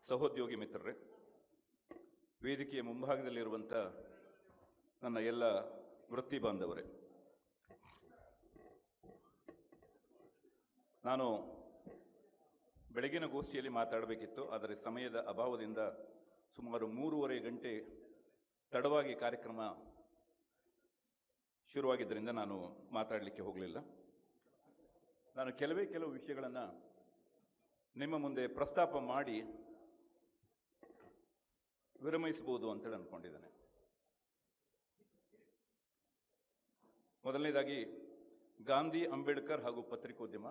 ಸಹೋದ್ಯೋಗಿ ಮಿತ್ರರೇ, ವೇದಿಕೆಯ ಮುಂಭಾಗದಲ್ಲಿರುವಂಥ ನನ್ನ ಎಲ್ಲ ವೃತ್ತಿ ಬಾಂಧವರೇ, ನಾನು ಬೆಳಗಿನ ಗೋಷ್ಠಿಯಲ್ಲಿ ಮಾತಾಡಬೇಕಿತ್ತು. ಆದರೆ ಸಮಯದ ಅಭಾವದಿಂದ ಸುಮಾರು 3.5 ಗಂಟೆ ತಡವಾಗಿ ಕಾರ್ಯಕ್ರಮ ಶುರುವಾಗಿದ್ದರಿಂದ ನಾನು ಮಾತಾಡಲಿಕ್ಕೆ ಹೋಗಲಿಲ್ಲ. ನಾನು ಕೆಲವು ವಿಷಯಗಳನ್ನು ನಿಮ್ಮ ಮುಂದೆ ಪ್ರಸ್ತಾಪ ಮಾಡಿ ವಿರಮಿಸಬಹುದು ಅಂತೇಳಿ ಅಂದ್ಕೊಂಡಿದ್ದೇನೆ. ಮೊದಲನೇದಾಗಿ ಗಾಂಧಿ, ಅಂಬೇಡ್ಕರ್ ಹಾಗೂ ಪತ್ರಿಕೋದ್ಯಮ.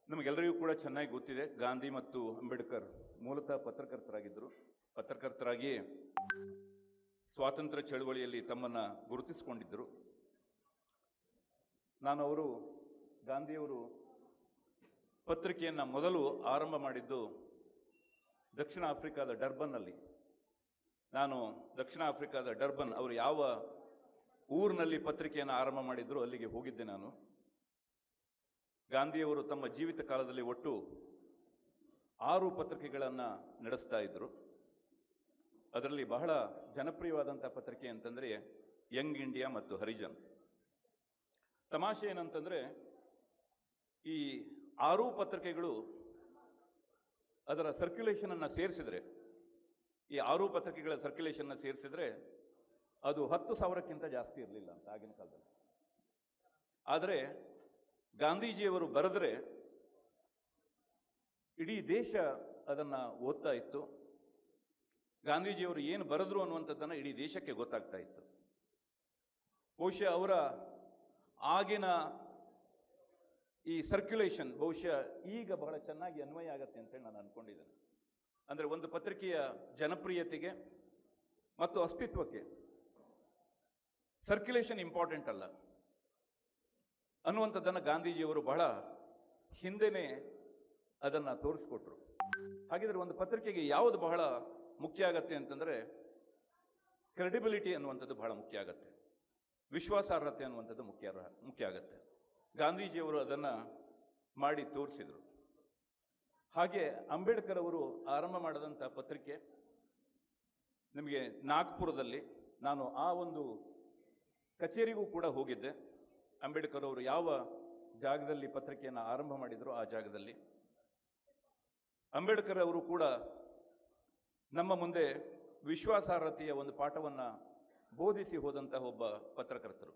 ನಮಗೆಲ್ಲರಿಗೂ ಕೂಡ ಚೆನ್ನಾಗಿ ಗೊತ್ತಿದೆ, ಗಾಂಧಿ ಮತ್ತು ಅಂಬೇಡ್ಕರ್ ಮೂಲತಃ ಪತ್ರಕರ್ತರಾಗಿದ್ದರು. ಪತ್ರಕರ್ತರಾಗಿಯೇ ಸ್ವಾತಂತ್ರ್ಯ ಚಳವಳಿಯಲ್ಲಿ ತಮ್ಮನ್ನು ಗುರುತಿಸಿಕೊಂಡಿದ್ದರು. ಗಾಂಧಿಯವರು ಪತ್ರಿಕೆಯನ್ನು ಮೊದಲು ಆರಂಭ ಮಾಡಿದ್ದು ದಕ್ಷಿಣ ಆಫ್ರಿಕಾದ ಡರ್ಬನ್ನಲ್ಲಿ. ನಾನು ದಕ್ಷಿಣ ಆಫ್ರಿಕಾದ ಡರ್ಬನ್, ಅವರು ಯಾವ ಊರಿನಲ್ಲಿ ಪತ್ರಿಕೆಯನ್ನು ಆರಂಭ ಮಾಡಿದ್ರು ಅಲ್ಲಿಗೆ ಹೋಗಿದ್ದೆ ನಾನು. ಗಾಂಧಿಯವರು ತಮ್ಮ ಜೀವಿತ ಕಾಲದಲ್ಲಿ ಒಟ್ಟು 6 ಪತ್ರಿಕೆಗಳನ್ನು ನಡೆಸ್ತಾ ಇದ್ದರು. ಅದರಲ್ಲಿ ಬಹಳ ಜನಪ್ರಿಯವಾದಂಥ ಪತ್ರಿಕೆ ಅಂತಂದರೆ ಯಂಗ್ ಇಂಡಿಯಾ ಮತ್ತು ಹರಿಜನ್. ತಮಾಷೆ ಏನಂತಂದರೆ, ಈ 6 ಪತ್ರಿಕೆಗಳು ಅದರ ಸರ್ಕ್ಯುಲೇಷನನ್ನು ಸೇರಿಸಿದರೆ, ಈ 6 ಪತ್ರಿಕೆಗಳ ಸರ್ಕ್ಯುಲೇಷನ್ನ ಸೇರಿಸಿದರೆ ಅದು 10,000ಕ್ಕಿಂತ ಜಾಸ್ತಿ ಇರಲಿಲ್ಲ ಅಂತ ಆಗಿನ ಕಾಲದಲ್ಲಿ. ಆದರೆ ಗಾಂಧೀಜಿಯವರು ಬರೆದರೆ ಇಡೀ ದೇಶ ಅದನ್ನು ಓದ್ತಾ ಇತ್ತು. ಗಾಂಧೀಜಿಯವರು ಏನು ಬರೆದ್ರು ಅನ್ನುವಂಥದ್ದನ್ನು ಇಡೀ ದೇಶಕ್ಕೆ ಗೊತ್ತಾಗ್ತಾ ಇತ್ತು. ಬಹುಶಃ ಅವರ ಆಗಿನ ಈ ಸರ್ಕ್ಯುಲೇಷನ್ ಬಹುಶಃ ಈಗ ಬಹಳ ಚೆನ್ನಾಗಿ ಅನ್ವಯ ಆಗತ್ತೆ ಅಂತೇಳಿ ನಾನು ಅಂದ್ಕೊಂಡಿದ್ದೇನೆ. ಅಂದರೆ ಒಂದು ಪತ್ರಿಕೆಯ ಜನಪ್ರಿಯತೆಗೆ ಮತ್ತು ಅಸ್ತಿತ್ವಕ್ಕೆ ಸರ್ಕ್ಯುಲೇಷನ್ ಇಂಪಾರ್ಟೆಂಟ್ ಅಲ್ಲ ಅನ್ನುವಂಥದ್ದನ್ನು ಗಾಂಧೀಜಿಯವರು ಬಹಳ ಹಿಂದೆನೇ ಅದನ್ನು ತೋರಿಸ್ಕೊಟ್ರು. ಹಾಗಿದ್ರೆ ಒಂದು ಪತ್ರಿಕೆಗೆ ಯಾವುದು ಬಹಳ ಮುಖ್ಯ ಆಗತ್ತೆ ಅಂತಂದರೆ ಕ್ರೆಡಿಬಿಲಿಟಿ ಅನ್ನುವಂಥದ್ದು ಬಹಳ ಮುಖ್ಯ ಆಗತ್ತೆ, ವಿಶ್ವಾಸಾರ್ಹತೆ ಅನ್ನುವಂಥದ್ದು ಮುಖ್ಯ ಆಗತ್ತೆ. ಗಾಂಧೀಜಿಯವರು ಅದನ್ನು ಮಾಡಿ ತೋರಿಸಿದರು. ಹಾಗೆ ಅಂಬೇಡ್ಕರ್ ಅವರು ಆರಂಭ ಮಾಡಿದಂಥ ಪತ್ರಿಕೆ ನಿಮಗೆ ನಾಗ್ಪುರದಲ್ಲಿ, ನಾನು ಆ ಒಂದು ಕಚೇರಿಗೂ ಕೂಡ ಹೋಗಿದ್ದೆ. ಅಂಬೇಡ್ಕರ್ ಅವರು ಯಾವ ಜಾಗದಲ್ಲಿ ಪತ್ರಿಕೆಯನ್ನು ಆರಂಭ ಮಾಡಿದ್ರು ಆ ಜಾಗದಲ್ಲಿ ಅಂಬೇಡ್ಕರ್ ಅವರು ಕೂಡ ನಮ್ಮ ಮುಂದೆ ವಿಶ್ವಾಸಾರ್ಹತೆಯ ಒಂದು ಪಾಠವನ್ನು ಬೋಧಿಸಿ ಹೋದಂತಹ ಒಬ್ಬ ಪತ್ರಕರ್ತರು.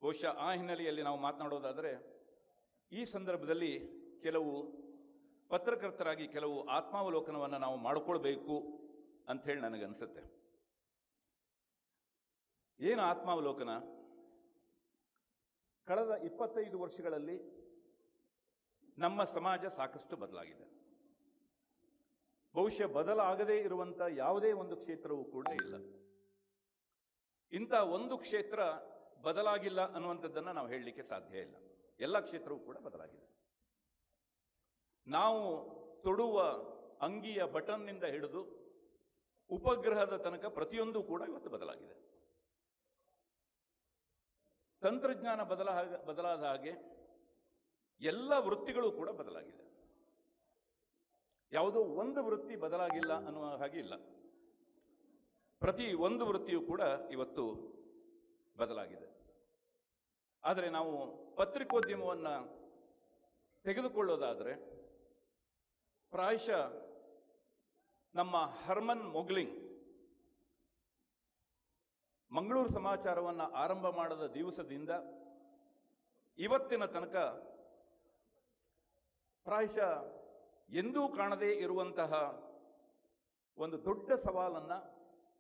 ಬಹುಶಃ ಆ ಹಿನ್ನೆಲೆಯಲ್ಲಿ ನಾವು ಮಾತನಾಡೋದಾದರೆ, ಈ ಸಂದರ್ಭದಲ್ಲಿ ಕೆಲವು ಪತ್ರಕರ್ತರಾಗಿ ಕೆಲವು ಆತ್ಮಾವಲೋಕನವನ್ನು ನಾವು ಮಾಡಿಕೊಳ್ಬೇಕು ಅಂಥೇಳಿ ನನಗನ್ಸುತ್ತೆ. ಏನು ಆತ್ಮಾವಲೋಕನ? ಕಳೆದ 25 ವರ್ಷಗಳಲ್ಲಿ ನಮ್ಮ ಸಮಾಜ ಸಾಕಷ್ಟು ಬದಲಾಗಿದೆ. ಬಹುಶಃ ಬದಲಾಗದೇ ಇರುವಂಥ ಯಾವುದೇ ಒಂದು ಕ್ಷೇತ್ರವೂ ಕೂಡ ಇಲ್ಲ. ಇಂಥ ಒಂದು ಕ್ಷೇತ್ರ ಬದಲಾಗಿಲ್ಲ ಅನ್ನುವಂಥದ್ದನ್ನು ನಾವು ಹೇಳಲಿಕ್ಕೆ ಸಾಧ್ಯ ಇಲ್ಲ. ಎಲ್ಲ ಕ್ಷೇತ್ರವೂ ಕೂಡ ಬದಲಾಗಿದೆ. ನಾವು ತೊಡುವ ಅಂಗಿಯ ಬಟನ್ನಿಂದ ಹಿಡಿದು ಉಪಗ್ರಹದ ತನಕ ಪ್ರತಿಯೊಂದು ಕೂಡ ಇವತ್ತು ಬದಲಾಗಿದೆ. ತಂತ್ರಜ್ಞಾನ ಬದಲಾದ ಹಾಗೆ ಎಲ್ಲ ವೃತ್ತಿಗಳು ಕೂಡ ಬದಲಾಗಿದೆ. ಯಾವುದೋ ಒಂದು ವೃತ್ತಿ ಬದಲಾಗಿಲ್ಲ ಅನ್ನುವ ಹಾಗೆ ಇಲ್ಲ. ಪ್ರತಿ ಒಂದು ವೃತ್ತಿಯೂ ಕೂಡ ಇವತ್ತು ಬದಲಾಗಿದೆ. ಆದರೆ ನಾವು ಪತ್ರಿಕೋದ್ಯಮವನ್ನು ತೆಗೆದುಕೊಳ್ಳೋದಾದರೆ, ಪ್ರಾಯಶಃ ನಮ್ಮ ಹರ್ಮನ್ ಮೊಗ್ಲಿಂಗ್ ಮಂಗಳೂರು ಸಮಾಚಾರವನ್ನು ಆರಂಭ ಮಾಡಿದ ದಿವಸದಿಂದ ಇವತ್ತಿನ ತನಕ ಪ್ರಾಯಶಃ ಎಂದೂ ಕಾಣದೇ ಇರುವಂತಹ ಒಂದು ದೊಡ್ಡ ಸವಾಲನ್ನು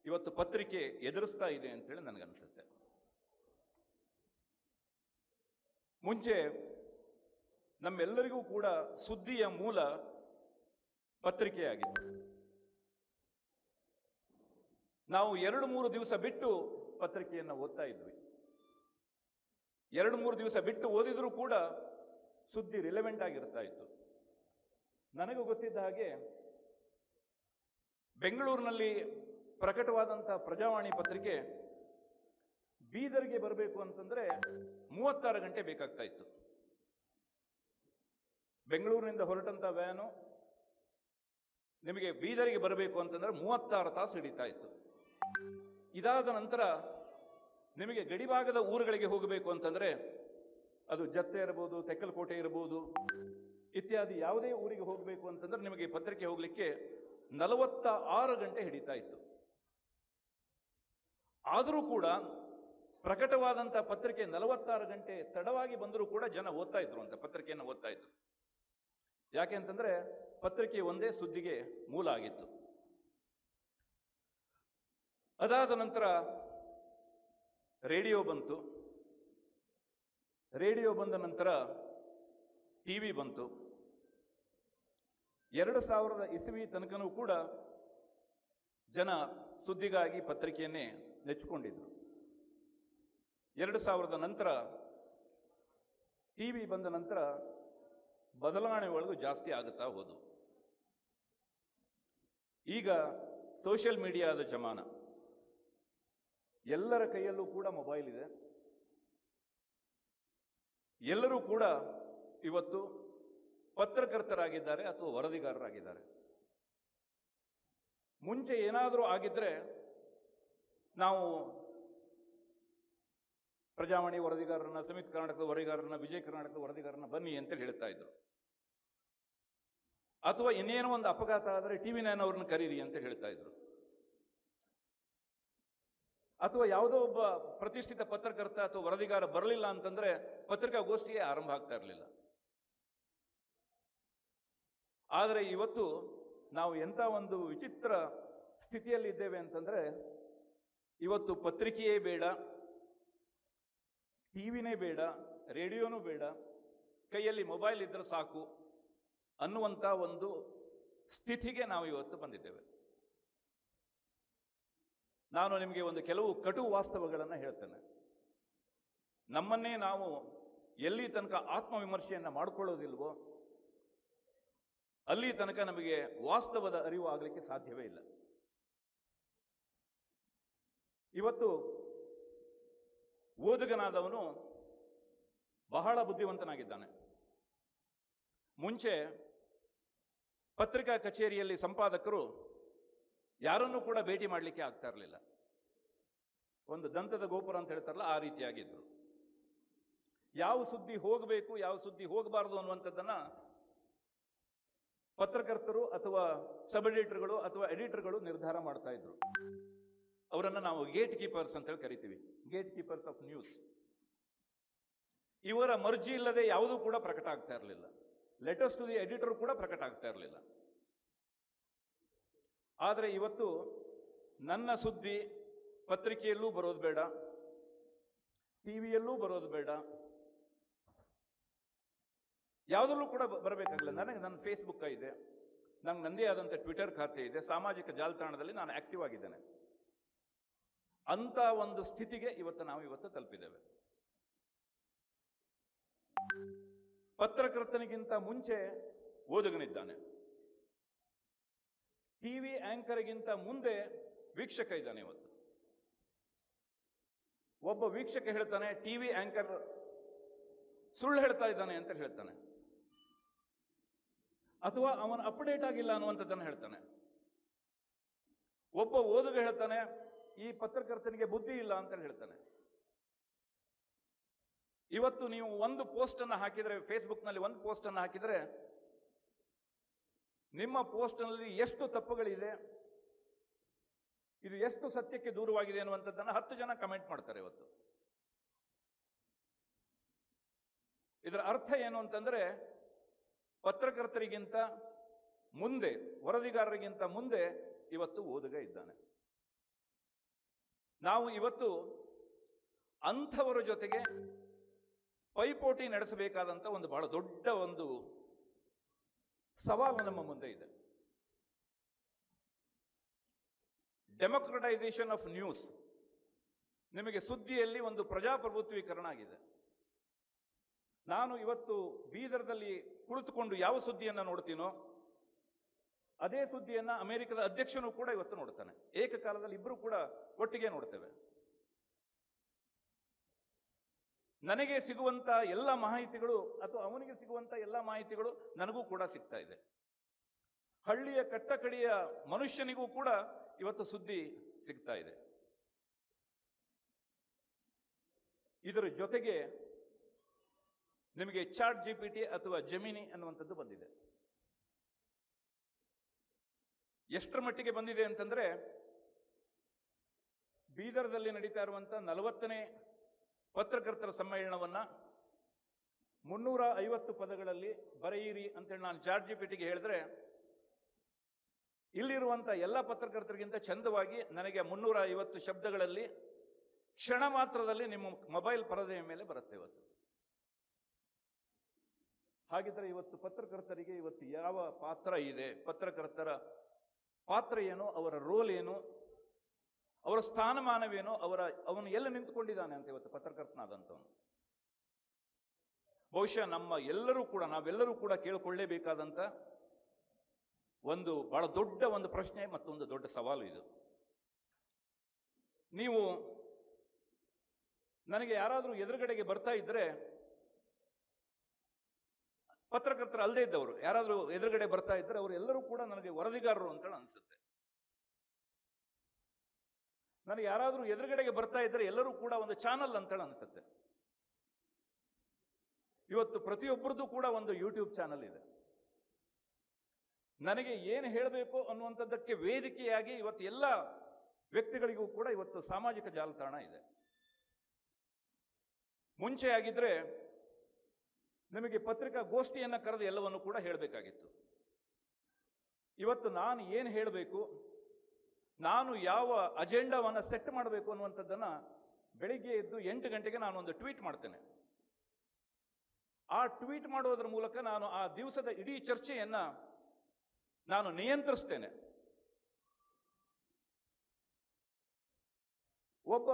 ಇವತ್ತು ಪತ್ರಿಕೆ ಎದುರಿಸ್ತಾ ಇದೆ ಅಂತೇಳಿ ನನಗನ್ಸುತ್ತೆ. ಮುಂಚೆ ನಮ್ಮೆಲ್ಲರಿಗೂ ಕೂಡ ಸುದ್ದಿಯ ಮೂಲ ಪತ್ರಿಕೆಯಾಗಿತ್ತು. ನಾವು 2-3 ದಿವಸ ಬಿಟ್ಟು ಪತ್ರಿಕೆಯನ್ನು ಓದ್ತಾ ಇದ್ವಿ. 2-3 ದಿವಸ ಬಿಟ್ಟು ಓದಿದ್ರೂ ಕೂಡ ಸುದ್ದಿ ರಿಲೆವೆಂಟ್ ಆಗಿರ್ತಾ ಇತ್ತು. ನನಗೂ ಗೊತ್ತಿದ್ದ ಹಾಗೆ ಬೆಂಗಳೂರಿನಲ್ಲಿ ಪ್ರಕಟವಾದಂಥ ಪ್ರಜಾವಾಣಿ ಪತ್ರಿಕೆ ಬೀದರ್ಗೆ ಬರಬೇಕು ಅಂತಂದರೆ 36 ಗಂಟೆ ಬೇಕಾಗ್ತಾ ಇತ್ತು. ಬೆಂಗಳೂರಿನಿಂದ ಹೊರಟಂಥ ವ್ಯಾನು ನಿಮಗೆ ಬೀದರಿಗೆ ಬರಬೇಕು ಅಂತಂದ್ರೆ 36 ತಾಸು ಹಿಡಿತಾ ಇತ್ತು. ಇದಾದ ನಂತರ ನಿಮಗೆ ಗಡಿಭಾಗದ ಊರುಗಳಿಗೆ ಹೋಗಬೇಕು ಅಂತಂದ್ರೆ ಅದು ಜತ್ತೆ ಇರಬಹುದು, ತೆಕ್ಕಲಕೋಟೆ ಇರಬಹುದು, ಇತ್ಯಾದಿ ಯಾವುದೇ ಊರಿಗೆ ಹೋಗಬೇಕು ಅಂತಂದ್ರೆ ನಿಮಗೆ ಪತ್ರಿಕೆ ಹೋಗ್ಲಿಕ್ಕೆ 46 ಗಂಟೆ ಹಿಡಿತಾ ಇತ್ತು. ಆದರೂ ಕೂಡ ಪ್ರಕಟವಾದಂಥ ಪತ್ರಿಕೆ 46 ಗಂಟೆ ತಡವಾಗಿ ಬಂದರೂ ಕೂಡ ಜನ ಓದ್ತಾ ಇದ್ರು ಅಂತ, ಪತ್ರಿಕೆಯನ್ನು ಓದ್ತಾ ಇದ್ರು. ಯಾಕೆ ಅಂತಂದ್ರೆ ಪತ್ರಿಕೆ ಒಂದೇ ಸುದ್ದಿಗೆ ಮೂಲ ಆಗಿತ್ತು. ಅದಾದ ನಂತರ ರೇಡಿಯೋ ಬಂತು. ರೇಡಿಯೋ ಬಂದ ನಂತರ ಟಿವಿ ಬಂತು. 2000 ಇಸವಿ ತನಕನೂ ಕೂಡ ಜನ ಸುದ್ದಿಗಾಗಿ ಪತ್ರಿಕೆಯನ್ನೇ ನೆಚ್ಚಿಕೊಂಡಿದ್ರು. 2000 ನಂತರ ಟಿವಿ ಬಂದ ನಂತರ ಬದಲಾವಣೆಗಳು ಜಾಸ್ತಿ ಆಗುತ್ತಾ ಹೋದವು. ಈಗ ಸೋಷಿಯಲ್ ಮೀಡಿಯಾದ ಜಮಾನ, ಎಲ್ಲರ ಕೈಯಲ್ಲೂ ಕೂಡ ಮೊಬೈಲ್ ಇದೆ. ಎಲ್ಲರೂ ಕೂಡ ಇವತ್ತು ಪತ್ರಕರ್ತರಾಗಿದ್ದಾರೆ ಅಥವಾ ವರದಿಗಾರರಾಗಿದ್ದಾರೆ. ಮುಂಚೆ ಏನಾದರೂ ಆಗಿದ್ರೆ ನಾವು ಪ್ರಜಾವಾಣಿ ವರದಿಗಾರರನ್ನ, ಸಂಯುಕ್ತ ಕರ್ನಾಟಕದ ವರದಿಗಾರರನ್ನ, ವಿಜಯ ಕರ್ನಾಟಕದ ವರದಿಗಾರರನ್ನ ಬನ್ನಿ ಅಂತ ಹೇಳ್ತಾ ಇದ್ರು. ಅಥವಾ ಇನ್ನೇನೋ ಒಂದು ಅಪಘಾತ ಆದರೆ ಟಿವಿ 9 ಅವ್ರನ್ನ ಕರೀರಿ ಅಂತ ಹೇಳ್ತಾ ಇದ್ರು. ಅಥವಾ ಯಾವುದೋ ಒಬ್ಬ ಪ್ರತಿಷ್ಠಿತ ಪತ್ರಕರ್ತ ಅಥವಾ ವರದಿಗಾರ ಬರಲಿಲ್ಲ ಅಂತಂದ್ರೆ ಪತ್ರಿಕಾಗೋಷ್ಠಿಯೇ ಆರಂಭ ಆಗ್ತಾ ಇರಲಿಲ್ಲ. ಆದರೆ ಇವತ್ತು ನಾವು ಎಂಥ ಒಂದು ವಿಚಿತ್ರ ಸ್ಥಿತಿಯಲ್ಲಿ ಇದ್ದೇವೆ ಅಂತಂದ್ರೆ, ಇವತ್ತು ಪತ್ರಿಕೆಯೇ ಬೇಡ, ಟಿವಿನೇ ಬೇಡ, ರೇಡಿಯೋನೂ ಬೇಡ, ಕೈಯಲ್ಲಿ ಮೊಬೈಲ್ ಇದ್ರೆ ಸಾಕು ಅನ್ನುವಂಥ ಒಂದು ಸ್ಥಿತಿಗೆ ನಾವು ಇವತ್ತು ಬಂದಿದ್ದೇವೆ. ನಾನು ನಿಮಗೆ ಒಂದು ಕೆಲವು ಕಟು ವಾಸ್ತವಗಳನ್ನು ಹೇಳ್ತೇನೆ. ನಮ್ಮನ್ನೇ ನಾವು ಎಲ್ಲಿ ತನಕ ಆತ್ಮವಿಮರ್ಶೆಯನ್ನು ಮಾಡಿಕೊಳ್ಳೋದಿಲ್ವೋ ಅಲ್ಲಿ ತನಕ ನಮಗೆ ವಾಸ್ತವದ ಅರಿವು ಆಗಲಿಕ್ಕೆ ಸಾಧ್ಯವೇ ಇಲ್ಲ. ಇವತ್ತು ಓದುಗನಾದವನು ಬಹಳ ಬುದ್ಧಿವಂತನಾಗಿದ್ದಾನೆ. ಮುಂಚೆ ಪತ್ರಿಕಾ ಕಚೇರಿಯಲ್ಲಿ ಸಂಪಾದಕರು ಯಾರನ್ನೂ ಕೂಡ ಭೇಟಿ ಮಾಡಲಿಕ್ಕೆ ಆಗ್ತಾ ಇರಲಿಲ್ಲ. ಒಂದು ದಂತದ ಗೋಪುರ ಅಂತ ಹೇಳ್ತಾರಲ್ಲ, ಆ ರೀತಿಯಾಗಿದ್ರು. ಯಾವ ಸುದ್ದಿ ಹೋಗಬೇಕು, ಯಾವ ಸುದ್ದಿ ಹೋಗಬಾರದು ಅನ್ನುವಂಥದ್ದನ್ನ ಪತ್ರಕರ್ತರು ಅಥವಾ ಸಬ್ ಎಡಿಟರ್ಗಳು ಅಥವಾ ಎಡಿಟರ್ಗಳು ನಿರ್ಧಾರ ಮಾಡ್ತಾ ಇದ್ರು. ಅವರನ್ನು ನಾವು ಗೇಟ್ ಕೀಪರ್ಸ್ ಅಂತ ಹೇಳಿ ಕರಿತೀವಿ, ಗೇಟ್ ಕೀಪರ್ಸ್ ಆಫ್ ನ್ಯೂಸ್. ಇವರ ಮರ್ಜಿ ಇಲ್ಲದೆ ಯಾವುದೂ ಕೂಡ ಪ್ರಕಟ ಆಗ್ತಾ ಇರಲಿಲ್ಲ. ಲೆಟರ್ಸ್ ಟು ದಿ ಎಡಿಟರ್ ಕೂಡ ಪ್ರಕಟ ಆಗ್ತಾ ಇರಲಿಲ್ಲ. ಆದರೆ ಇವತ್ತು ನನ್ನ ಸುದ್ದಿ ಪತ್ರಿಕೆಯಲ್ಲೂ ಬರೋದು ಬೇಡ, ಟಿವಿಯಲ್ಲೂ ಬರೋದು ಬೇಡ, ಯಾವುದಲ್ಲೂ ಕೂಡ ಬರಬೇಕಾಗಿಲ್ಲ. ನನಗೆ ನನ್ನ ಫೇಸ್ಬುಕ್ ಇದೆ, ನಂಗೆ ನನ್ನದೇ ಆದಂಥ ಟ್ವಿಟರ್ ಖಾತೆ ಇದೆ, ಸಾಮಾಜಿಕ ಜಾಲತಾಣದಲ್ಲಿ ನಾನು ಆಕ್ಟಿವ್ ಆಗಿದ್ದೇನೆ. ಅಂತ ಒಂದು ಸ್ಥಿತಿಗೆ ನಾವು ತಲುಪಿದ್ದೇವೆ. ಪತ್ರಕರ್ತನಿಗಿಂತ ಮುಂಚೆ ಓದುಗನಿದ್ದಾನೆ, ಟಿವಿ ಆಂಕರ್ಗಿಂತ ಮುಂದೆ ವೀಕ್ಷಕ ಇದ್ದಾನೆ. ಇವತ್ತು ಒಬ್ಬ ವೀಕ್ಷಕ ಹೇಳ್ತಾನೆ ಟಿವಿ ಆಂಕರ್ ಸುಳ್ಳು ಹೇಳ್ತಾ ಇದ್ದಾನೆ ಅಂತ ಹೇಳ್ತಾನೆ, ಅಥವಾ ಅವನು ಅಪ್ಡೇಟ್ ಆಗಿಲ್ಲ ಅನ್ನುವಂಥದ್ದನ್ನು ಹೇಳ್ತಾನೆ. ಒಬ್ಬ ಓದುಗ ಹೇಳ್ತಾನೆ ಈ ಪತ್ರಕರ್ತನಿಗೆ ಬುದ್ಧಿ ಇಲ್ಲ ಅಂತ ಹೇಳ್ತಾನೆ. ಇವತ್ತು ನೀವು ಒಂದು ಪೋಸ್ಟ್ ಅನ್ನು ಹಾಕಿದ್ರೆ, ಫೇಸ್ಬುಕ್ನಲ್ಲಿ ಒಂದು ಪೋಸ್ಟ್ ಅನ್ನು ಹಾಕಿದ್ರೆ, ನಿಮ್ಮ ಪೋಸ್ಟ್ನಲ್ಲಿ ಎಷ್ಟು ತಪ್ಪುಗಳಿದೆ, ಇದು ಎಷ್ಟು ಸತ್ಯಕ್ಕೆ ದೂರವಾಗಿದೆ ಅನ್ನುವಂಥದ್ದನ್ನು 10 ಜನ ಕಮೆಂಟ್ ಮಾಡ್ತಾರೆ. ಇವತ್ತು ಇದರ ಅರ್ಥ ಏನು ಅಂತಂದ್ರೆ, ಪತ್ರಕರ್ತರಿಗಿಂತ ಮುಂದೆ, ವರದಿಗಾರರಿಗಿಂತ ಮುಂದೆ ಇವತ್ತು ಓದುಗ ಇದ್ದಾನೆ. ನಾವು ಇವತ್ತು ಅಂಥವರ ಜೊತೆಗೆ ಪೈಪೋಟಿ ನಡೆಸಬೇಕಾದಂಥ ಒಂದು ಬಹಳ ದೊಡ್ಡ ಒಂದು ಸವಾಲು ನಮ್ಮ ಮುಂದೆ ಇದೆ. ಡೆಮೊಕ್ರಟೈಸೇಷನ್ ಆಫ್ ನ್ಯೂಸ್. ನಿಮಗೆ ಸುದ್ದಿಯಲ್ಲಿ ಒಂದು ಪ್ರಜಾಪ್ರಭುತ್ವೀಕರಣ ಆಗಿದೆ. ನಾನು ಇವತ್ತು ಬೀದರ್ದಲ್ಲಿ ಕುಳಿತುಕೊಂಡು ಯಾವ ಸುದ್ದಿಯನ್ನು ನೋಡ್ತೀನೋ ಅದೇ ಸುದ್ದಿಯನ್ನ ಅಮೆರಿಕದ ಅಧ್ಯಕ್ಷನೂ ಕೂಡ ಇವತ್ತು ನೋಡ್ತಾನೆ. ಏಕಕಾಲದಲ್ಲಿ ಇಬ್ಬರು ಕೂಡ ಒಟ್ಟಿಗೆ ನೋಡ್ತೇವೆ. ನನಗೆ ಸಿಗುವಂತ ಎಲ್ಲ ಮಾಹಿತಿಗಳು ಅಥವಾ ಅವನಿಗೆ ಸಿಗುವಂತ ಎಲ್ಲ ಮಾಹಿತಿಗಳು ನನಗೂ ಕೂಡ ಸಿಗ್ತಾ ಇದೆ. ಹಳ್ಳಿಯ ಕಟ್ಟಕಡೆಯ ಮನುಷ್ಯನಿಗೂ ಕೂಡ ಇವತ್ತು ಸುದ್ದಿ ಸಿಗ್ತಾ ಇದೆ. ಇದರ ಜೊತೆಗೆ ನಿಮಗೆ ಚಾಟ್ ಜಿಪಿಟಿ ಅಥವಾ ಜೆಮಿನಿ ಅನ್ನುವಂಥದ್ದು ಬಂದಿದೆ. ಎಷ್ಟರ ಮಟ್ಟಿಗೆ ಬಂದಿದೆ ಅಂತಂದ್ರೆ, ಬೀದರ್ದಲ್ಲಿ ನಡೀತಾ ಇರುವಂತಹ 40ನೇ ಪತ್ರಕರ್ತರ ಸಮ್ಮೇಳನವನ್ನ 350 ಪದಗಳಲ್ಲಿ ಬರೆಯಿರಿ ಅಂತೇಳಿ ನಾನು ಚಾಟ್ ಜಿಪಿಟಿಗೆ ಹೇಳಿದ್ರೆ, ಇಲ್ಲಿರುವಂಥ ಎಲ್ಲ ಪತ್ರಕರ್ತರಿಗಿಂತ ಚಂದವಾಗಿ ನನಗೆ 350 ಶಬ್ದಗಳಲ್ಲಿ ಕ್ಷಣ ಮಾತ್ರದಲ್ಲಿ ನಿಮ್ಮ ಮೊಬೈಲ್ ಪರದೆಯ ಮೇಲೆ ಬರುತ್ತೆ ಇವತ್ತು. ಹಾಗಿದ್ರೆ ಇವತ್ತು ಪತ್ರಕರ್ತರಿಗೆ ಇವತ್ತು ಯಾವ ಪಾತ್ರ ಇದೆ, ಪತ್ರಕರ್ತರ ಪಾತ್ರ ಏನು, ಅವರ ರೋಲ್ ಏನು, ಅವರ ಸ್ಥಾನಮಾನವೇನು, ಅವನು ಎಲ್ಲಿ ನಿಂತ್ಕೊಂಡಿದ್ದಾನೆ ಅಂತ ಇವತ್ತು ಪತ್ರಕರ್ತನಾದಂಥವನು. ಬಹುಶಃ ನಾವೆಲ್ಲರೂ ಕೂಡ ಕೇಳಿಕೊಳ್ಳೇಬೇಕಾದಂಥ ಒಂದು ಬಹಳ ದೊಡ್ಡ ಒಂದು ಪ್ರಶ್ನೆ ಮತ್ತು ಒಂದು ದೊಡ್ಡ ಸವಾಲು ಇದು. ನೀವು ನನಗೆ ಯಾರಾದರೂ ಎದುರುಗಡೆಗೆ ಬರ್ತಾ ಇದ್ರೆ, ಪತ್ರಕರ್ತರು ಅಲ್ಲದೆ ಇದ್ದವರು ಯಾರಾದರೂ ಎದುರುಗಡೆ ಬರ್ತಾ ಇದ್ರೆ ಅವರು ಎಲ್ಲರೂ ಕೂಡ ನನಗೆ ವರದಿಗಾರರು ಅಂತೇಳಿ ಅನ್ಸುತ್ತೆ. ನನಗೆ ಯಾರಾದರೂ ಎದುರುಗಡೆಗೆ ಬರ್ತಾ ಇದ್ರೆ ಎಲ್ಲರೂ ಕೂಡ ಒಂದು ಚಾನಲ್ ಅಂತೇಳಿ ಅನ್ಸುತ್ತೆ. ಇವತ್ತು ಪ್ರತಿಯೊಬ್ಬರದ್ದು ಕೂಡ ಒಂದು ಯೂಟ್ಯೂಬ್ ಚಾನಲ್ ಇದೆ. ನನಗೆ ಏನು ಹೇಳಬೇಕು ಅನ್ನುವಂಥದ್ದಕ್ಕೆ ವೇದಿಕೆಯಾಗಿ ಇವತ್ತು ಎಲ್ಲ ವ್ಯಕ್ತಿಗಳಿಗೂ ಕೂಡ ಇವತ್ತು ಸಾಮಾಜಿಕ ಜಾಲತಾಣ ಇದೆ. ಮುಂಚೆ ಆಗಿದ್ರೆ ನಿಮಗೆ ಪತ್ರಿಕಾಗೋಷ್ಠಿಯನ್ನು ಕರೆದು ಎಲ್ಲವನ್ನು ಕೂಡ ಹೇಳಬೇಕಾಗಿತ್ತು. ಇವತ್ತು ನಾನು ಏನು ಹೇಳಬೇಕು, ನಾನು ಯಾವ ಅಜೆಂಡಾವನ್ನು ಸೆಟ್ ಮಾಡಬೇಕು ಅನ್ನುವಂಥದ್ದನ್ನು ಬೆಳಿಗ್ಗೆ ಎದ್ದು 8 ಗಂಟೆಗೆ ನಾನು ಒಂದು ಟ್ವೀಟ್ ಮಾಡ್ತೇನೆ. ಆ ಟ್ವೀಟ್ ಮಾಡೋದ್ರ ಮೂಲಕ ನಾನು ಆ ದಿವಸದ ಇಡೀ ಚರ್ಚೆಯನ್ನ ನಾನು ನಿಯಂತ್ರಿಸ್ತೇನೆ. ಒಬ್ಬ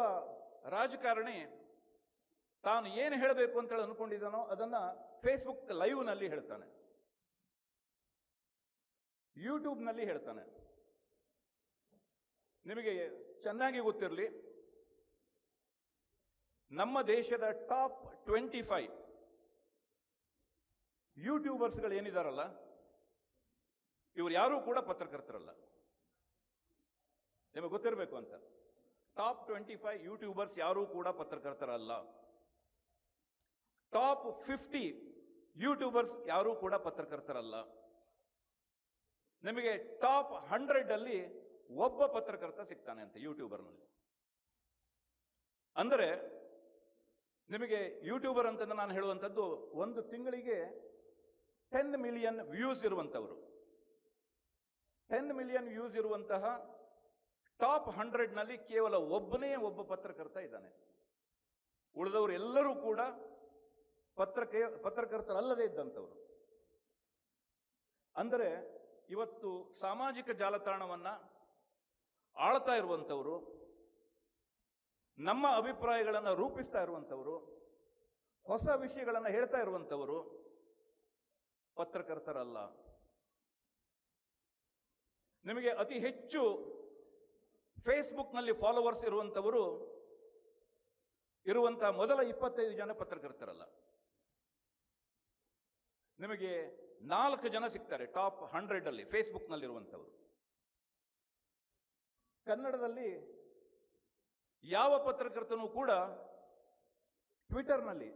ರಾಜಕಾರಣಿ ತಾನು ಏನು ಹೇಳಬೇಕು ಅಂತೇಳಿ ಅನ್ಕೊಂಡಿದ್ದಾನೋ ಅದನ್ನ ಫೇಸ್ಬುಕ್ ಲೈವ್ ನಲ್ಲಿ ಹೇಳ್ತಾನೆ, ಯೂಟ್ಯೂಬ್ ನಲ್ಲಿ ಹೇಳ್ತಾನೆ. ನಿಮಗೆ ಚೆನ್ನಾಗಿ ಗೊತ್ತಿರಲಿ, ನಮ್ಮ ದೇಶದ ಟಾಪ್ 25 ಯೂಟ್ಯೂಬರ್ಸ್ಗಳು ಏನಿದಾರಲ್ಲ, ಇವರು ಯಾರೂ ಕೂಡ ಪತ್ರಕರ್ತರಲ್ಲ. ನಿಮಗೆ ಗೊತ್ತಿರಬೇಕು ಅಂತ. ಟಾಪ್ 25 ಯೂಟ್ಯೂಬರ್ಸ್ ಯಾರೂ ಕೂಡ ಪತ್ರಕರ್ತರಲ್ಲ. ಟಾಪ್ 50 ಯೂಟ್ಯೂಬರ್ಸ್ ಯಾರೂ ಕೂಡ ಪತ್ರಕರ್ತರಲ್ಲ. ನಿಮಗೆ ಟಾಪ್ 100 ಅಲ್ಲಿ ಒಬ್ಬ ಪತ್ರಕರ್ತ ಸಿಗ್ತಾನೆ ಅಂತ ಯೂಟ್ಯೂಬರ್ನಲ್ಲಿ. ಅಂದರೆ ನಿಮಗೆ ಯೂಟ್ಯೂಬರ್ ಅಂತ ನಾನು ಹೇಳುವಂಥದ್ದು ಒಂದು ತಿಂಗಳಿಗೆ 10 ಮಿಲಿಯನ್ ವ್ಯೂಸ್ ಇರುವಂಥವರು, 10 ಮಿಲಿಯನ್ ವ್ಯೂಸ್ ಇರುವಂತಹ ಟಾಪ್ 100 ನಲ್ಲಿ ಕೇವಲ ಒಬ್ಬ ಪತ್ರಕರ್ತ ಇದ್ದಾನೆ. ಉಳಿದವರು ಎಲ್ಲರೂ ಕೂಡ ಪತ್ರಕರ್ತರಲ್ಲದೆ ಇದ್ದಂಥವರು. ಅಂದರೆ ಇವತ್ತು ಸಾಮಾಜಿಕ ಜಾಲತಾಣವನ್ನ ಆಳ್ತಾ ಇರುವಂಥವರು, ನಮ್ಮ ಅಭಿಪ್ರಾಯಗಳನ್ನು ರೂಪಿಸ್ತಾ ಇರುವಂಥವರು, ಹೊಸ ವಿಷಯಗಳನ್ನು ಹೇಳ್ತಾ ಇರುವಂಥವರು ಪತ್ರಕರ್ತರಲ್ಲ. ನಿಮಗೆ ಅತಿ ಹೆಚ್ಚು ಫೇಸ್ಬುಕ್ನಲ್ಲಿ ಫಾಲೋವರ್ಸ್ ಇರುವಂಥವರು ಇರುವಂತಹ ಮೊದಲ 25 ಜನ ಪತ್ರಕರ್ತರಲ್ಲ. ನಿಮಗೆ 4 ಜನ ಸಿಗ್ತಾರೆ ಟಾಪ್ 100 ಅಲ್ಲಿ ಫೇಸ್ಬುಕ್ನಲ್ಲಿರುವಂಥವರು. ಕನ್ನಡದಲ್ಲಿ ಯಾವ ಪತ್ರಕರ್ತನೂ ಕೂಡ ಟ್ವಿಟರ್ನಲ್ಲಿ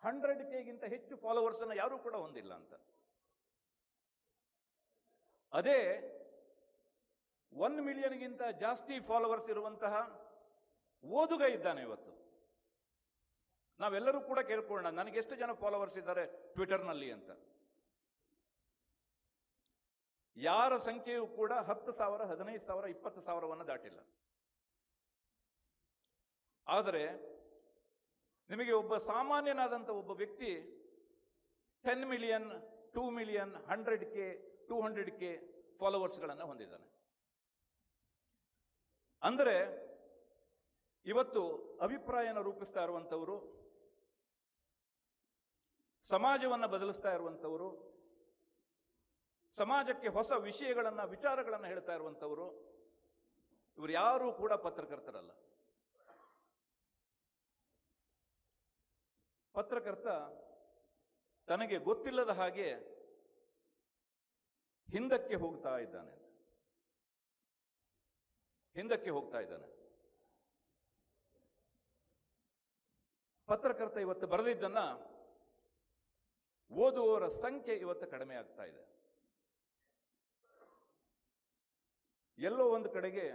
100K ಹೆಚ್ಚು ಫಾಲೋವರ್ಸ್ ಅನ್ನು ಯಾರೂ ಕೂಡ ಹೊಂದಿಲ್ಲ ಅಂತ. ಅದೇ 1 ಮಿಲಿಯನ್ಗಿಂತ ಜಾಸ್ತಿ ಫಾಲೋವರ್ಸ್ ಇರುವಂತಹ ಓದುಗ ಇದ್ದಾನೆ ಇವತ್ತು. ನಾವೆಲ್ಲರೂ ಕೂಡ ಕೇಳ್ಕೊಳ್ಳೋಣ, ನನಗೆ ಎಷ್ಟು ಜನ ಫಾಲೋವರ್ಸ್ ಇದ್ದಾರೆ ಟ್ವಿಟರ್ನಲ್ಲಿ ಅಂತ. ಯಾರ ಸಂಖ್ಯೆಯೂ ಕೂಡ 10,000, 15,000, 20,000 ದಾಟಿಲ್ಲ. ಆದರೆ ನಿಮಗೆ ಒಬ್ಬ ಸಾಮಾನ್ಯನಾದಂಥ ಒಬ್ಬ ವ್ಯಕ್ತಿ 10 ಮಿಲಿಯನ್, 2 ಮಿಲಿಯನ್, 100K, 200K ಫಾಲೋವರ್ಸ್ಗಳನ್ನು ಹೊಂದಿದ್ದಾನೆ. ಅಂದರೆ ಇವತ್ತು ಅಭಿಪ್ರಾಯನ ರೂಪಿಸ್ತಾ ಇರುವಂಥವರು, ಸಮಾಜವನ್ನು ಬದಲಿಸ್ತಾ ಇರುವಂಥವರು, ಸಮಾಜಕ್ಕೆ ಹೊಸ ವಿಚಾರಗಳನ್ನು ಹೇಳ್ತಾ ಇರುವಂಥವರು, ಇವರು ಯಾರೂ ಕೂಡ ಪತ್ರಕರ್ತರಲ್ಲ. ಪತ್ರಕರ್ತ ತನಗೆ ಗೊತ್ತಿಲ್ಲದ ಹಾಗೆ ಹಿಂದಕ್ಕೆ ಹೋಗ್ತಾ ಇದ್ದಾನೆ. ಹಿಂದಕ್ಕೆ ಹೋಗ್ತಾ ಇದ್ದಾನೆ. ಪತ್ರಕರ್ತ ಇವತ್ತು ಬರೆದಿದ್ದನ್ನ ಓದುವವರ ಸಂಖ್ಯೆ ಇವತ್ತು ಕಡಿಮೆ ಆಗ್ತಾ ಇದೆ. ಎಲ್ಲೋ ಒಂದು ಕಡೆಗೆ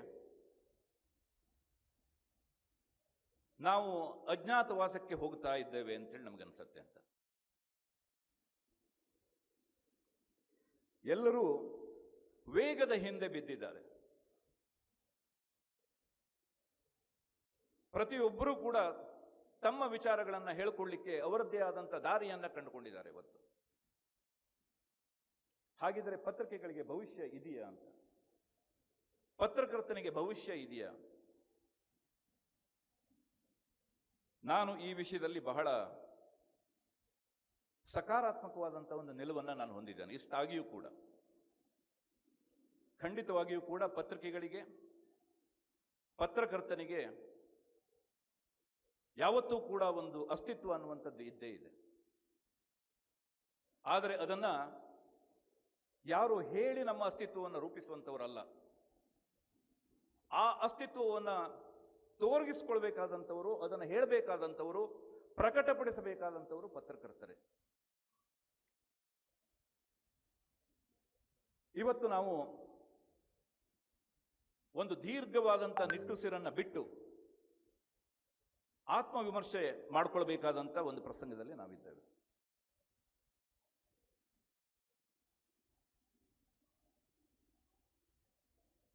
ನಾವು ಅಜ್ಞಾತವಾಸಕ್ಕೆ ಹೋಗ್ತಾ ಇದ್ದೇವೆ ಅಂತೇಳಿ ನಮಗನ್ಸತ್ತೆ ಅಂತ. ಎಲ್ಲರೂ ವೇಗದ ಹಿಂದೆ ಬಿದ್ದಿದ್ದಾರೆ. ಪ್ರತಿಯೊಬ್ಬರೂ ಕೂಡ ತಮ್ಮ ವಿಚಾರಗಳನ್ನು ಹೇಳಿಕೊಳ್ಳಿಕ್ಕೆ ಅವರದ್ದೇ ಆದಂಥ ದಾರಿಯನ್ನ ಕಂಡುಕೊಂಡಿದ್ದಾರೆ ಇವತ್ತು. ಹಾಗಿದ್ರೆ ಪತ್ರಿಕೆಗಳಿಗೆ ಭವಿಷ್ಯ ಇದೆಯಾ ಅಂತ, ಪತ್ರಕರ್ತನಿಗೆ ಭವಿಷ್ಯ ಇದೆಯಾ? ನಾನು ಈ ವಿಷಯದಲ್ಲಿ ಬಹಳ ಸಕಾರಾತ್ಮಕವಾದಂಥ ಒಂದು ನಿಲುವನ್ನು ನಾನು ಹೊಂದಿದ್ದೇನೆ. ಇಷ್ಟಾಗಿಯೂ ಕೂಡ ಖಂಡಿತವಾಗಿಯೂ ಕೂಡ ಪತ್ರಿಕೆಗಳಿಗೆ, ಪತ್ರಕರ್ತನಿಗೆ ಯಾವತ್ತೂ ಕೂಡ ಒಂದು ಅಸ್ತಿತ್ವ ಅನ್ನುವಂಥದ್ದು ಇದ್ದೇ ಇದೆ. ಆದರೆ ಅದನ್ನ ಯಾರು ಹೇಳಿ ನಮ್ಮ ಅಸ್ತಿತ್ವವನ್ನು ರೂಪಿಸುವಂಥವರಲ್ಲ. ಆ ಅಸ್ತಿತ್ವವನ್ನು ತೋರ್ಗಿಸ್ಕೊಳ್ಬೇಕಾದಂಥವರು, ಅದನ್ನು ಹೇಳಬೇಕಾದಂಥವರು, ಪ್ರಕಟಪಡಿಸಬೇಕಾದಂಥವರು ಪತ್ರಕರ್ತರೇ. ಇವತ್ತು ನಾವು ಒಂದು ದೀರ್ಘವಾದಂಥ ನಿಟ್ಟುಸಿರನ್ನು ಬಿಟ್ಟು ಆತ್ಮವಿಮರ್ಶೆ ಮಾಡಿಕೊಳ್ಬೇಕಾದಂಥ ಒಂದು ಪ್ರಸಂಗದಲ್ಲಿ ನಾವಿದ್ದೇವೆ.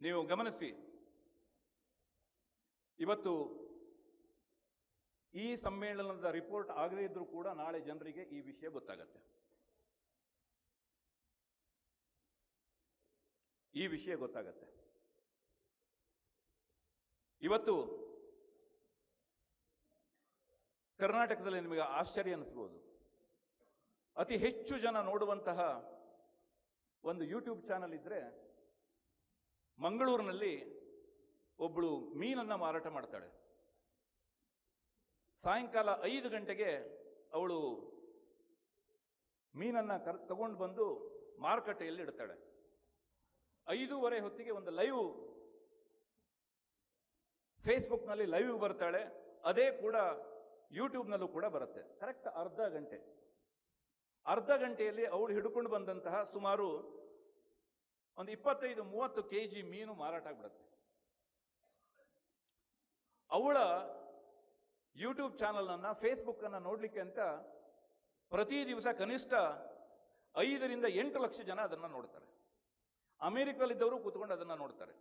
ನೀವು ಗಮನಿಸಿ, ಇವತ್ತು ಈ ಸಮ್ಮೇಳನದ ರಿಪೋರ್ಟ್ ಆಗದೇ ಇದ್ರೂ ಕೂಡ ನಾಳೆ ಜನರಿಗೆ ಈ ವಿಷಯ ಗೊತ್ತಾಗತ್ತೆ. ಈ ವಿಷಯ ಗೊತ್ತಾಗತ್ತೆ. ಇವತ್ತು ಕರ್ನಾಟಕದಲ್ಲಿ ನಿಮಗೆ ಆಶ್ಚರ್ಯ ಅನಿಸ್ಬೋದು, ಅತಿ ಹೆಚ್ಚು ಜನ ನೋಡುವಂತಹ ಒಂದು ಯೂಟ್ಯೂಬ್ ಚಾನಲ್ ಇದ್ರೆ ಮಂಗಳೂರಿನಲ್ಲಿ ಒಬ್ಬಳು ಮೀನನ್ನ ಮಾರಾಟ ಮಾಡ್ತಾಳೆ. ಸಾಯಂಕಾಲ 5 ಗಂಟೆಗೆ ಅವಳು ಮೀನನ್ನ ತಗೊಂಡು ಬಂದು ಮಾರುಕಟ್ಟೆಯಲ್ಲಿ ಇಡ್ತಾಳೆ. 5:30 ಹೊತ್ತಿಗೆ ಒಂದು ಲೈವ್ ಫೇಸ್ಬುಕ್ನಲ್ಲಿ ಲೈವ್ ಬರ್ತಾಳೆ. ಅದೇ ಕೂಡ ಯೂಟ್ಯೂಬ್ನಲ್ಲೂ ಕೂಡ ಬರುತ್ತೆ. ಕರೆಕ್ಟ್ ಅರ್ಧ ಗಂಟೆಯಲ್ಲಿ ಅವಳು ಹಿಡ್ಕೊಂಡು ಬಂದಂತಹ ಸುಮಾರು ಒಂದು 25-30 kg ಮೀನು ಮಾರಾಟ ಆಗ್ಬಿಡುತ್ತೆ. ಅವಳ ಯೂಟ್ಯೂಬ್ ಚಾನಲ್ ಫೇಸ್ಬುಕ್ ಅನ್ನ ನೋಡ್ಲಿಕ್ಕೆ ಅಂತ ಪ್ರತಿ ದಿವಸ ಕನಿಷ್ಠ 5ರಿಂದ 8 ಲಕ್ಷ ಜನ ಅದನ್ನ ನೋಡ್ತಾರೆ. ಅಮೆರಿಕದಲ್ಲಿದ್ದವರು ಕೂತ್ಕೊಂಡು ಅದನ್ನ ನೋಡ್ತಾರೆ.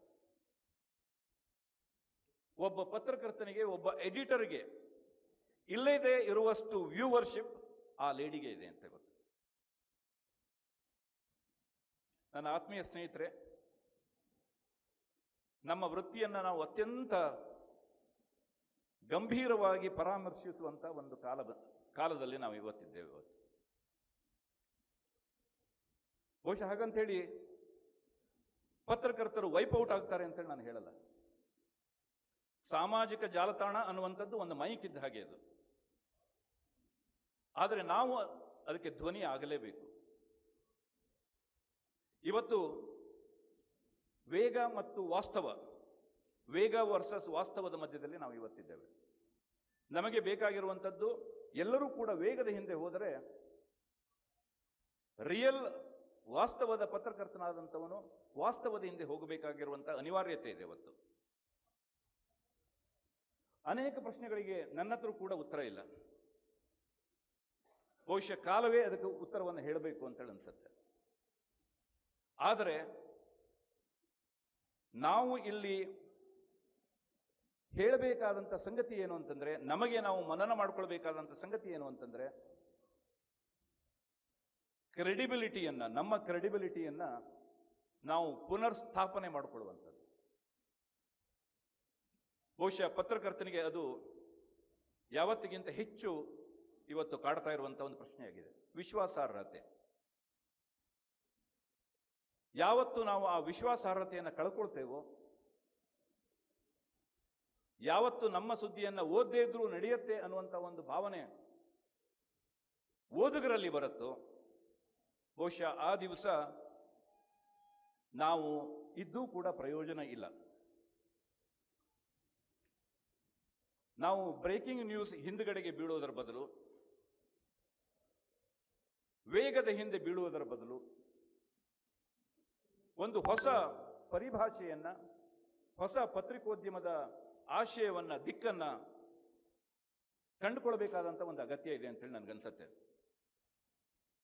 ಒಬ್ಬ ಪತ್ರಕರ್ತನಿಗೆ, ಒಬ್ಬ ಎಡಿಟರ್ಗೆ ಇಲ್ಲದೇ ಇರುವಷ್ಟು ವ್ಯೂವರ್ಶಿಪ್ ಆ ಲೇಡಿಗೆ ಇದೆ ಅಂತ ಗೊತ್ತು. ನನ್ನ ಆತ್ಮೀಯ ಸ್ನೇಹಿತರೆ, ನಮ್ಮ ವೃತ್ತಿಯನ್ನ ನಾವು ಅತ್ಯಂತ ಗಂಭೀರವಾಗಿ ಪರಾಮರ್ಶಿಸುವಂತ ಒಂದು ಕಾಲದಲ್ಲಿ ನಾವು ಇವತ್ತಿದ್ದೇವೆ. ಇವತ್ತು ಬಹುಶಃ ಹಾಗಂತೇಳಿ ಪತ್ರಕರ್ತರು ವೈಪೌಟ್ ಆಗ್ತಾರೆ ಅಂತೇಳಿ ನಾನು ಹೇಳಲ್ಲ. ಸಾಮಾಜಿಕ ಜಾಲತಾಣ ಅನ್ನುವಂಥದ್ದು ಒಂದು ಮೈಕ್ ಇದ್ದ ಹಾಗೆ ಅದು. ಆದರೆ ನಾವು ಅದಕ್ಕೆ ಧ್ವನಿ ಆಗಲೇಬೇಕು. ಇವತ್ತು ವೇಗ ಮತ್ತು ವಾಸ್ತವ, ವೇಗ ವರ್ಸಸ್ ವಾಸ್ತವದ ಮಧ್ಯದಲ್ಲಿ ನಾವು ಇವತ್ತಿದ್ದೇವೆ. ನಮಗೆ ಬೇಕಾಗಿರುವಂಥದ್ದು, ಎಲ್ಲರೂ ಕೂಡ ವೇಗದ ಹಿಂದೆ ಹೋದರೆ ರಿಯಲ್ ವಾಸ್ತವದ ಪತ್ರಕರ್ತನಾದಂಥವನು ವಾಸ್ತವದ ಹಿಂದೆ ಹೋಗಬೇಕಾಗಿರುವಂಥ ಅನಿವಾರ್ಯತೆ ಇದೆ. ಇವತ್ತು ಅನೇಕ ಪ್ರಶ್ನೆಗಳಿಗೆ ನನ್ನ ಹತ್ರ ಕೂಡ ಉತ್ತರ ಇಲ್ಲ. ಬಹುಶಃ ಕಾಲವೇ ಅದಕ್ಕೆ ಉತ್ತರವನ್ನು ಹೇಳಬೇಕು ಅಂತೇಳಿ ಅನ್ಸುತ್ತೆ. ಆದರೆ ನಾವು ಇಲ್ಲಿ ಹೇಳಬೇಕಾದಂಥ ಸಂಗತಿ ಏನು ಅಂತಂದ್ರೆ, ನಮಗೆ ನಾವು ಮನನ ಮಾಡ್ಕೊಳ್ಬೇಕಾದಂಥ ಸಂಗತಿ ಏನು ಅಂತಂದ್ರೆ, ನಮ್ಮ ಕ್ರೆಡಿಬಿಲಿಟಿಯನ್ನ ನಾವು ಪುನರ್ಸ್ಥಾಪನೆ ಮಾಡಿಕೊಳ್ಳುವಂಥದ್ದು. ಬಹುಶಃ ಪತ್ರಕರ್ತನಿಗೆ ಅದು ಯಾವತ್ತಿಗಿಂತ ಹೆಚ್ಚು ಇವತ್ತು ಕಾಡ್ತಾ ಇರುವಂಥ ಒಂದು ಪ್ರಶ್ನೆಯಾಗಿದೆ. ವಿಶ್ವಾಸಾರ್ಹತೆ. ಯಾವತ್ತು ನಾವು ಆ ವಿಶ್ವಾಸಾರ್ಹತೆಯನ್ನು ಕಳ್ಕೊಳ್ತೇವೋ, ಯಾವತ್ತು ನಮ್ಮ ಸುದ್ದಿಯನ್ನು ಓದದೇ ಇದ್ರೂ ನಡೆಯುತ್ತೆ ಅನ್ನುವಂಥ ಒಂದು ಭಾವನೆ ಓದುಗರಲ್ಲಿ ಬರುತ್ತೋ, ಬಹುಶಃ ಆ ದಿವಸ ನಾವು ಇದ್ದೂ ಕೂಡ ಪ್ರಯೋಜನ ಇಲ್ಲ. ನಾವು ಬ್ರೇಕಿಂಗ್ ನ್ಯೂಸ್ ಹಿಂದುಗಡೆಗೆ ಬೀಳುವುದರ ಬದಲು, ವೇಗದ ಹಿಂದೆ ಬೀಳುವುದರ ಬದಲು ಒಂದು ಹೊಸ ಪರಿಭಾಷೆಯನ್ನ, ಹೊಸ ಪತ್ರಿಕೋದ್ಯಮದ ಆಶಯವನ್ನ, ದಿಕ್ಕನ್ನ ಕಂಡುಕೊಳ್ಬೇಕಾದಂಥ ಒಂದು ಅಗತ್ಯ ಇದೆ ಅಂತ ಹೇಳಿ ನನಗನ್ಸುತ್ತೆ.